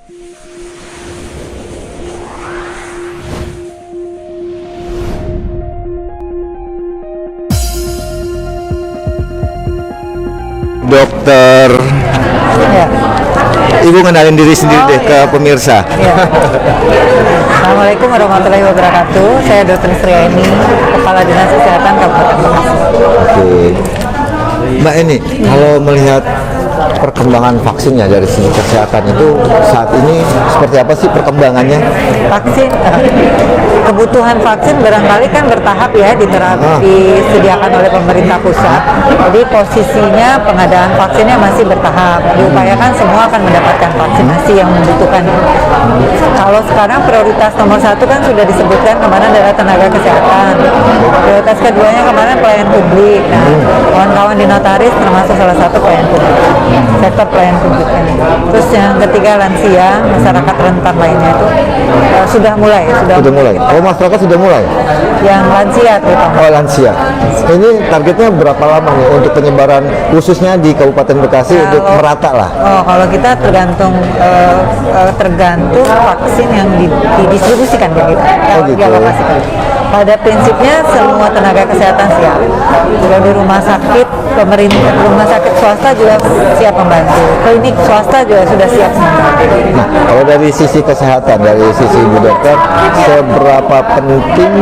Dokter, Ya. Ibu kenalin diri sendiri deh ke pemirsa. Ya. Assalamualaikum warahmatullahi wabarakatuh. Saya Dr. Sriani, Kepala Dinas Kesehatan Kabupaten Bekasi. Oke. Mbak, ini kalau melihat perkembangan vaksinnya dari segi kesehatan itu saat ini seperti apa sih perkembangannya? Vaksin, kebutuhan vaksin barangkali kan bertahap ya disediakan oleh pemerintah pusat. Jadi posisinya pengadaan vaksinnya masih bertahap. Diupayakan semua akan mendapatkan vaksinasi yang membutuhkan. Kalau sekarang prioritas nomor 1 kan sudah disebutkan kemarin adalah tenaga kesehatan. Prioritas keduanya kemarin pelayan publik. Nah, kawan-kawan di notaris termasuk salah satu pelayan publik. Sektor pelayan publik ini. Terus yang ketiga lansia, masyarakat rentan lainnya itu sudah mulai. Oh, masyarakat sudah mulai? Yang lansia terutama. Oh, lansia. Ini targetnya berapa lama nih untuk penyebaran khususnya di Kabupaten Bekasi untuk merata lah? Oh, kalau kita tergantung vaksin yang didistribusikan ya kita. Dialokasikan. Pada prinsipnya semua tenaga kesehatan siap. Juga di rumah sakit pemerintah, rumah sakit swasta juga siap membantu. Klinik swasta juga sudah siap semua. Nah, kalau dari sisi kesehatan, dari sisi Ibu Dokter, seberapa penting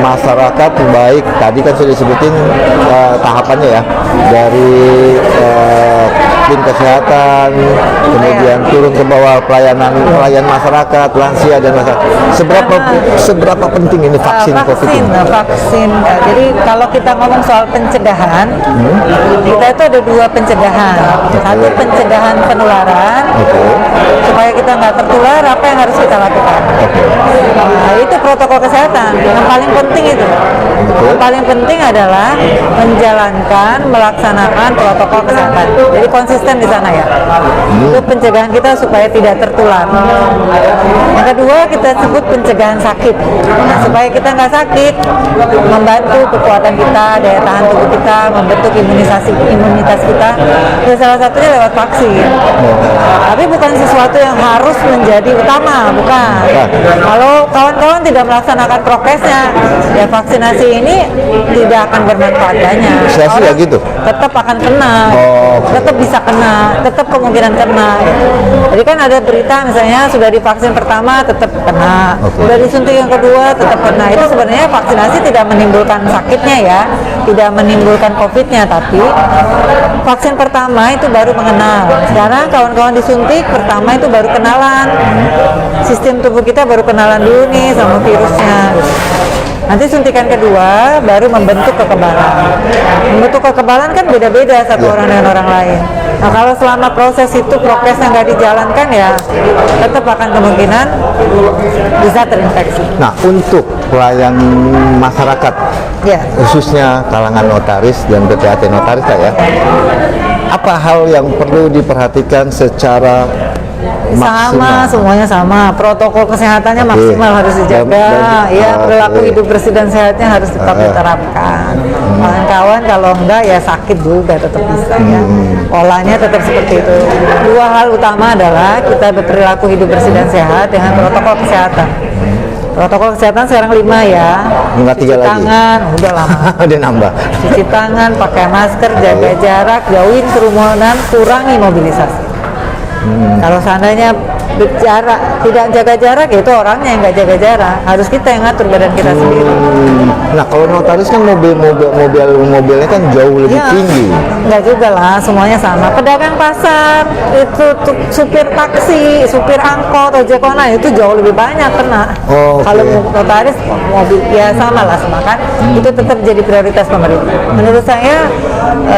masyarakat baik tadi kan sudah disebutin tahapannya ya, dari tim kesehatan, kemudian turun ke bawah pelayan masyarakat, lansia dan masyarakat. Seberapa penting ini vaksin COVID ini? Vaksin. Jadi kalau kita ngomong soal pencegahan, kita itu ada 2 pencegahan. Satu pencegahan penularan, supaya kita nggak tertular. Apa yang harus kita lakukan? Nah, itu protokol kesehatan. Yang paling penting itu. Yang paling penting adalah melaksanakan protokol kesehatan. Jadi konsisten di sana ya. Itu pencegahan kita supaya tidak tertular. Yang kedua kita sebut pencegahan sakit. Nah, supaya kita nggak sakit, membantu kekuatan kita, daya tahan tubuh kita, membentuk imunitas kita. Dan salah satunya lewat vaksin. Tapi bukan sesuatu yang harus menjadi utama, bukan. Kalau kawan-kawan tidak melaksanakan prokesnya, ya vaksinasi ini tidak akan bermanfaat banyak. Orang gitu? Tetap akan kena, tetap bisa kena, tetap kemungkinan kena. Jadi kan ada berita misalnya sudah divaksin pertama tetap kena, sudah disuntik yang kedua tetap kena. Itu sebenarnya vaksinasi tidak menimbulkan sakitnya ya, tidak menimbulkan COVID-nya, tapi vaksin pertama itu baru mengenal. Sekarang kawan-kawan disuntik pertama itu baru kenalan, sistem tubuh kita baru kenalan dulu nih sama virusnya. Nanti suntikan kedua baru membentuk kekebalan. Membentuk kekebalan kan beda-beda satu orang dengan orang lain. Nah, kalau selama proses itu prokesnya nggak dijalankan ya tetap akan kemungkinan bisa terinfeksi. Nah, untuk pelayan masyarakat, khususnya kalangan notaris dan PPAT notaris ya, apa hal yang perlu diperhatikan secara maksimal? Semuanya sama, protokol kesehatannya maksimal harus dijaga, perilaku hidup bersih dan sehatnya harus tetap diterapkan. Kawan-kawan kalau enggak ya sakit juga tetap bisa ya. Polanya tetap seperti itu. 2 hal utama adalah kita berperilaku hidup bersih dan sehat dengan protokol kesehatan. Protokol kesehatan sekarang 5 ya. Cuci tangan, udah lama. Udah nambah. Cuci tangan, pakai masker, jaga jarak, jauhin kerumunan, kurangi mobilisasi. Kalau seandainya tidak jaga jarak, ya itu orangnya yang nggak jaga jarak. Harus kita yang ngatur badan kita sendiri. Nah, kalau notaris kan mobilnya kan jauh lebih tinggi. Nggak juga lah, semuanya sama. Pedagang pasar, itu supir taksi, supir angkot, ojek online itu jauh lebih banyak kena. Kalau notaris mobil ya sama lah semua kan. Itu tetap jadi prioritas pemerintah. Menurut saya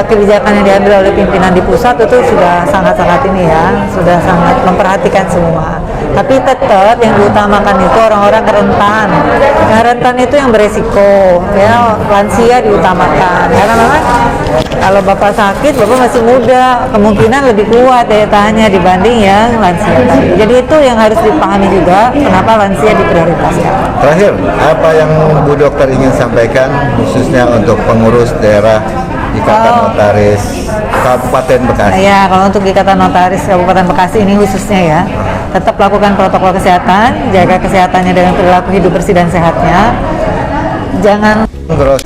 kebijakan yang diambil oleh pimpinan di pusat itu sudah sangat-sangat ini ya, sudah sangat memperhatikan semua. Tapi tetap yang diutamakan itu orang-orang rentan. Yang rentan itu yang beresiko, ya lansia diutamakan. Karena memang kalau bapak sakit, bapak masih muda, kemungkinan lebih kuat daya tahannya dibanding yang lansia. Jadi itu yang harus dipahami juga kenapa lansia diprioritaskan. Terakhir, apa yang Bu Dokter ingin sampaikan khususnya untuk pengurus daerah Ikatan Notaris Kabupaten Bekasi? Ya, kalau untuk Ikatan Notaris Kabupaten Bekasi ini khususnya ya, tetap lakukan protokol kesehatan, jaga kesehatannya dengan perilaku hidup bersih dan sehatnya. Jangan Terus